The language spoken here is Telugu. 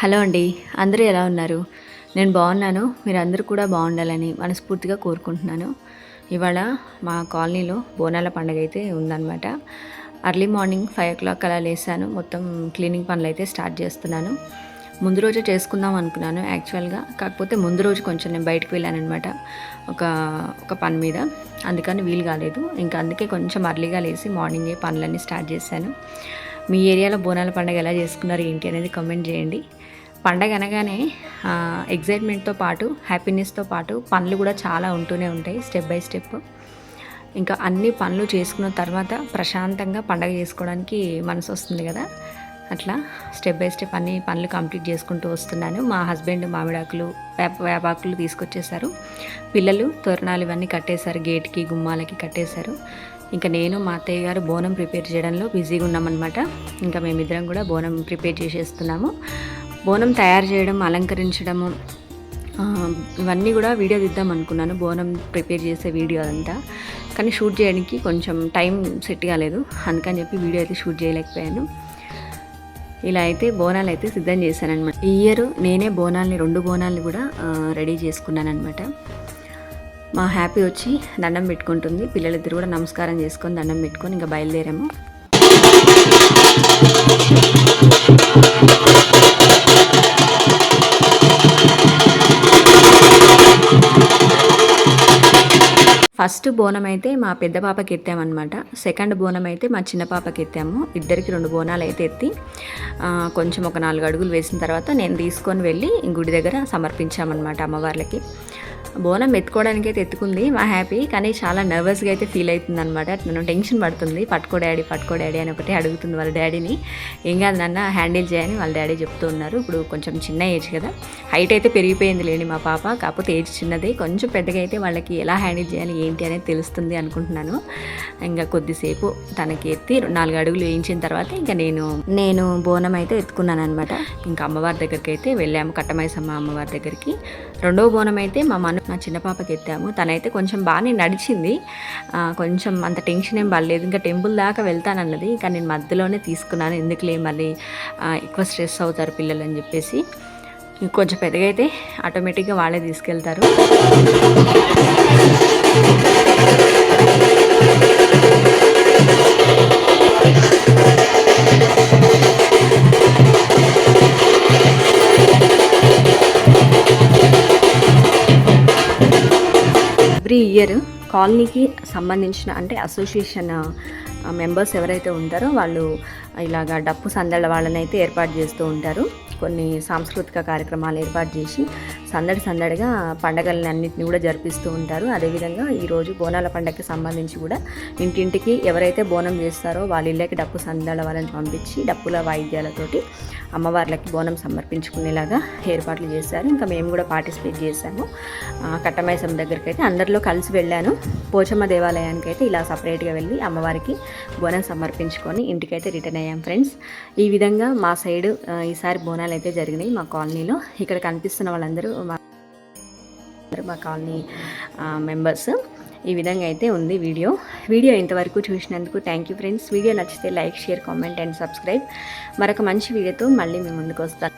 హలో అండి. అందరూ ఎలా ఉన్నారు? నేను బాగున్నాను. మీరందరూ కూడా బాగుండాలని మనస్ఫూర్తిగా కోరుకుంటున్నాను. ఇవాళ మా కాలనీలో బోనాల పండుగ అయితే ఉందనమాట. ఎర్లీ మార్నింగ్ 5:00 అలా లేసాను. మొత్తం క్లీనింగ్ పనులైతే స్టార్ట్ చేస్తున్నాను. ముందు రోజే చేసుకుందాం అనుకున్నాను యాక్చువల్‌గా. కాకపోతే ముందు రోజు కొంచెం నేను బయటికి వెళ్ళాననమాట. ఒక ఒక పని మీద. అందుకని వీలు కాలేదు. ఇంకా అందుకే కొంచెం ఎర్లీగా లేసి మార్నింగే పనులన్నీ స్టార్ట్ చేశాను. మీ ఏరియాలో బోనాల పండుగ ఎలా చేసుకున్నారు ఏంటి అనేది కామెంట్ చేయండి. పండగ అనగానే ఎక్సైట్మెంట్‌తో పాటు, హ్యాపీనెస్‌తో పాటు పనులు కూడా చాలా ఉంటూనే ఉంటాయి స్టెప్ బై స్టెప్. ఇంకా అన్ని పనులు చేసుకున్న తర్వాత ప్రశాంతంగా పండగ చేసుకోవడానికి మనసొస్తుంది కదా! అట్లా స్టెప్ బై స్టెప్ అన్ని పనులు కంప్లీట్ చేసుకుంటూ వస్తున్నాను. మా హస్బెండ్ మామిడాకులు, వేపాకులు తీసుకొచ్చేసారు. పిల్లలు తోరణాలు ఇవన్నీ కట్టేశారు. గేట్‌కి, గుమ్మాలకి కట్టేశారు. ఇంకా నేను, మా అత్తయ్య గారు బోనం ప్రిపేర్ చేయడంలో బిజీగా ఉన్నామన్నమాట. ఇంకా మేమిద్దరం కూడా బోనం ప్రిపేర్ చేసేస్తున్నాము. బోనం తయారు చేయడం, అలంకరించడము ఇవన్నీ కూడా వీడియో తీద్దాం అనుకున్నాను. బోనం ప్రిపేర్ చేసే వీడియో అదంతా. కానీ షూట్ చేయడానికి కొంచెం టైం సెట్ కాలేదు. అందుకని చెప్పి వీడియో అయితే షూట్ చేయలేకపోయాను. ఇలా అయితే బోనాలు అయితే సిద్ధం చేశానమాట. ఈ ఇయర్ నేనే బోనాల్ని 2 బోనాల్ని కూడా రెడీ చేసుకున్నానమాట. మా హ్యాపీ వచ్చి దండం పెట్టుకుంటుంది. పిల్లలిద్దరు కూడా నమస్కారం చేసుకొని దండం పెట్టుకొని ఇంకా బయలుదేరాము. ఫస్ట్ బోనం అయితే మా పెద్ద పాపకి ఎత్తామన్నమాట. సెకండ్ బోనం అయితే మా చిన్న పాపకి ఎత్తాము. ఇద్దరికి 2 బోనాలు అయితే ఎత్తి కొంచెం ఒక 4 అడుగులు వేసిన తర్వాత నేను తీసుకొని వెళ్ళి గుడి దగ్గర సమర్పించామన్నమాట అమ్మవార్లకి. బోనం ఎత్తుకోవడానికి అయితే ఎత్తుకుంది మా హ్యాపీ. కానీ చాలా నర్వస్గా అయితే ఫీల్ అవుతుంది అనమాట. నన్ను టెన్షన్ పడుతుంది. పట్టుకో డాడీ అని ఒకటే అడుగుతుంది వాళ్ళ డాడీని. ఏం కాదు నాన్న, హ్యాండిల్ చేయని వాళ్ళ డాడీ చెప్తూ ఉన్నారు. ఇప్పుడు కొంచెం చిన్న ఏజ్ కదా, హైట్ అయితే పెరిగిపోయింది లేండి మా పాప. కాకపోతే ఏజ్ చిన్నదే. కొంచెం పెద్దగా అయితే వాళ్ళకి ఎలా హ్యాండిల్ చేయాలి ఏంటి అనేది తెలుస్తుంది అనుకుంటున్నాను. ఇంకా కొద్దిసేపు తనకి ఎత్తి 4 అడుగులు వేయించిన తర్వాత ఇంకా నేను బోనం అయితే ఎత్తుకున్నాను అనమాట. ఇంకా అమ్మవారి దగ్గరికి అయితే వెళ్ళాము, కట్టమైసమ్మ అమ్మవారి దగ్గరికి. రెండవ బోనం అయితే మా చిన్న పాపకి ఎత్తాము. తనైతే కొంచెం బాగానే నడిచింది. కొంచెం అంత టెన్షన్ ఏం పడలేదు. ఇంకా టెంపుల్ దాకా వెళ్తానన్నది. కానీ నేను మధ్యలోనే తీసుకున్నాను. ఎందుకులే మళ్ళీ ఎక్కువ స్ట్రెస్ అవుతారు పిల్లలు అని చెప్పేసి. కొంచెం పెద్దగా అయితే ఆటోమేటిక్గా వాళ్ళే తీసుకెళ్తారు. ఎవ్రీ ఇయర్ కాలనీకి సంబంధించిన అంటే అసోసియేషన్ మెంబర్స్ ఎవరైతే ఉంటారో వాళ్ళు ఇలాగా డప్పు సందళ్ళ వాళ్ళని అయితే ఏర్పాటు చేస్తూ ఉంటారు. కొన్ని సాంస్కృతిక కార్యక్రమాలు ఏర్పాటు చేసి సందడిగా పండగలని అన్నింటినీ కూడా జరిపిస్తూ ఉంటారు. అదేవిధంగా ఈరోజు బోనాల పండగకి సంబంధించి కూడా ఇంటింటికి ఎవరైతే బోనం చేస్తారో వాళ్ళ ఇళ్ళకి డప్పు సందళ్ళ వాళ్ళని పంపించి డప్పుల వాయిద్యాలతోటి అమ్మవార్లకి బోనం సమర్పించుకునేలాగా ఏర్పాట్లు చేశారు. ఇంకా మేము కూడా పార్టిసిపేట్ చేశాము. కట్టమైసమ్మ దగ్గరికి అయితే అందరిలో కలిసి వెళ్ళాను. పోచమ్మ దేవాలయానికి అయితే ఇలా సపరేట్గా వెళ్ళి అమ్మవారికి బోనం సమర్పించుకొని ఇంటికైతే రిటర్న్ అయ్యాం ఫ్రెండ్స్. ఈ విధంగా మా సైడ్ ఈసారి బోనాలు అయితే జరిగినాయి మా కాలనీలో. ఇక్కడ కనిపిస్తున్న వాళ్ళందరూ మా కాలనీ మెంబర్స్. ఈ విధంగా అయితే ఉంది వీడియో ఇంతవరకు చూసినందుకు థ్యాంక్ యూ ఫ్రెండ్స్. వీడియో నచ్చితే like, share, comment and subscribe. మరొక మంచి వీడియోతో మళ్ళీ మేము ముందుకు వస్తాను.